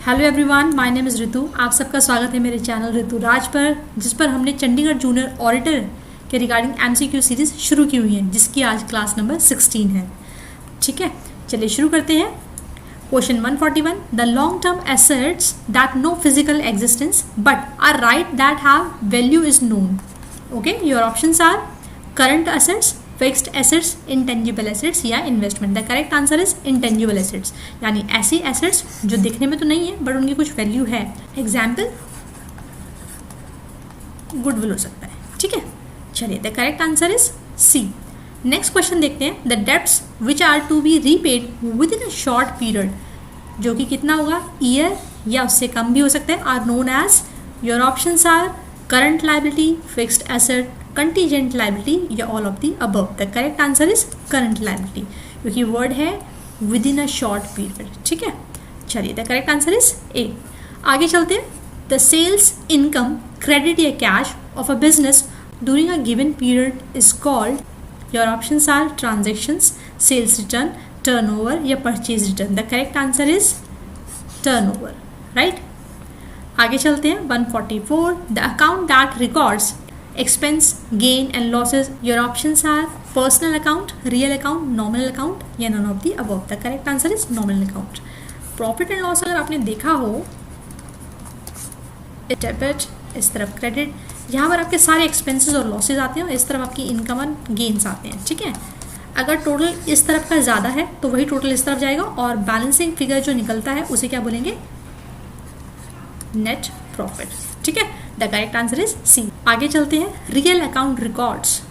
Hello everyone, my name is Ritu. आप सबका स्वागत है मेरे चैनल ऋतु राज पर, जिस पर हमने चंडीगढ़ जूनियर ऑडिटर के रिगार्डिंग एमसीक्यू सीरीज़ शुरू की हुई है, जिसकी आज क्लास नंबर 16 है। ठीक है, चलिए शुरू करते हैं। Question 141, the long term assets that no physical existence but are right that have value is known. Okay, your options are current assets, fixed assets, intangible assets या investment. The correct answer is intangible assets, यानी ऐसी assets जो दिखने में तो नहीं है but उनकी कुछ वैल्यू है। एग्जाम्पल गुडविल हो सकता है। ठीक है, चलिए the correct answer is C. Next question देखते हैं। The debts which are to be repaid within a short period, जो कि कितना होगा, ईयर या उससे कम भी हो सकता है, are known as. Your options are current liability, fixed asset, contingent liability या all of the above. The correct answer is current liability, क्योंकि वर्ड है within a short period. ठीक है, चलिए the correct answer is A. आगे चलते हैं। The sales income, credit या cash of a business during a given period is called. Your options are transactions, sales return, turnover या purchase return. The correct answer is turnover, right. आगे चलते हैं। 144, the account that records expense, gain and losses. Your options are personal account, real account, nominal account या none of the above. The correct answer is nominal account. Profit and loss अगर आपने देखा हो, debit, इस तरफ credit, यहाँ पर आपके सारे एक्सपेंसेस और लॉसेज आते हैं और इस तरफ आपकी इनकम एंड गेन्स आते हैं। ठीक है, अगर टोटल इस तरफ का ज़्यादा है तो वही टोटल इस तरफ जाएगा और बैलेंसिंग फिगर जो निकलता है उसे क्या बोलेंगे, नेट प्रॉफिट। ठीक है, the correct answer is C. आगे चलते हैं। Real account records,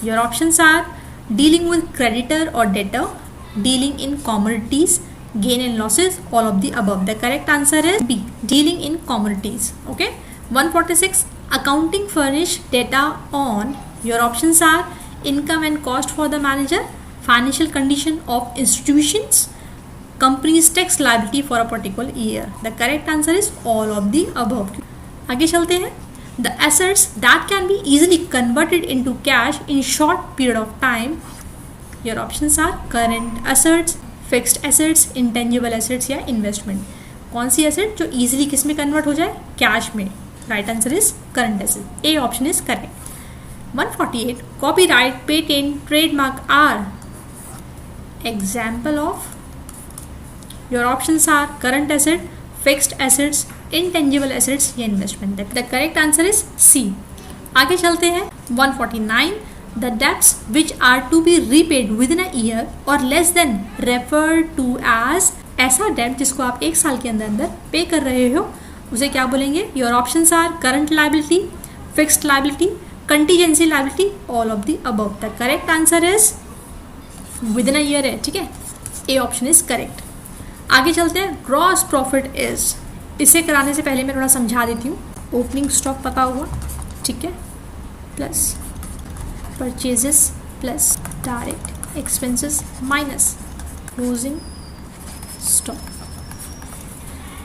your options are dealing with creditor और debtor, dealing in commodities, gain and losses, all of the above. The correct answer is B, dealing in commodities. Okay. 146, accounting furnish data on. Your options are income and cost for the manager, financial condition of institutions, companies tax liability for a particular year. The correct answer is all of the above. आगे चलते हैं। The assets that can be easily converted into cash in short period of time. Your options are current assets, fixed assets, intangible assets या investment. कौन सी asset जो easily किस में convert हो जाए, कैश में। Right answer is current asset, A option is correct. 148, copyright, patent, trademark are example of. Your options are current asset, fixed assets, intangible assets या investment. The correct answer is C. आगे चलते हैं। 149, the debts which are to be repaid within a year or less than refer to as. ऐसा डेब्ट जिसको आप एक साल के अंदर अंदर पे कर रहे हो उसे क्या बोलेंगे। Your options are current liability, fixed liability, contingency liability, all of the above. The correct answer is within a year है। ठीक है, ए ऑप्शन इज करेक्ट। आगे चलते हैं। ग्रॉस प्रॉफिट इज, इसे कराने से पहले मैं थोड़ा समझा देती हूँ। ओपनिंग स्टॉक पता हुआ, ठीक है, plus purchases plus direct expenses minus closing stock.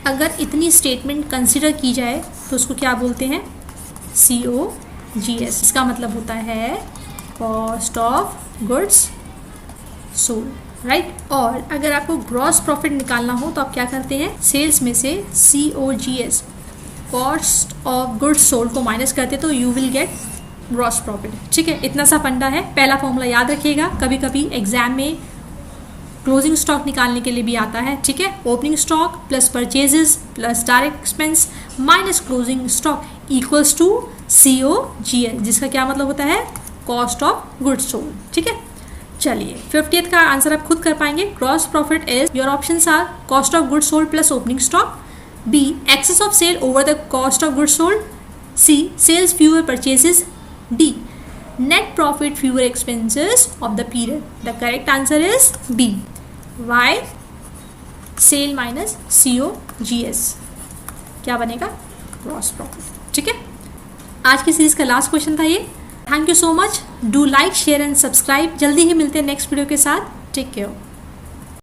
अगर इतनी स्टेटमेंट कंसिडर की जाए तो उसको क्या बोलते हैं, COGS। इसका मतलब होता है cost of goods sold, right. और अगर आपको ग्रॉस प्रॉफिट निकालना हो तो आप क्या करते हैं, सेल्स में से COGS, cost of goods sold को माइनस करते तो you will get gross profit. ठीक है, इतना सा फंडा है। पहला फॉर्मूला याद रखिएगा, कभी कभी एग्जाम में क्लोजिंग स्टॉक निकालने के लिए भी आता है। ठीक है, opening stock plus purchases plus direct expense minus closing stock equals to COGS, जिसका क्या मतलब होता है, कॉस्ट ऑफ गुड्स सोल्ड। ठीक है, चलिए 50th का आंसर आप खुद कर पाएंगे। Gross profit is, your options are cost of goods sold plus opening stock, B excess of sale over the cost of goods sold, C sales fewer purchases, D net profit fewer expenses of the period. The correct answer is B, why sale minus COGS क्या बनेगा, gross profit. ठीक है, आज की series का last question था ये। Thank you so much. Do like, share and subscribe. जल्दी ही मिलते हैं नेक्स्ट वीडियो के साथ। Take care.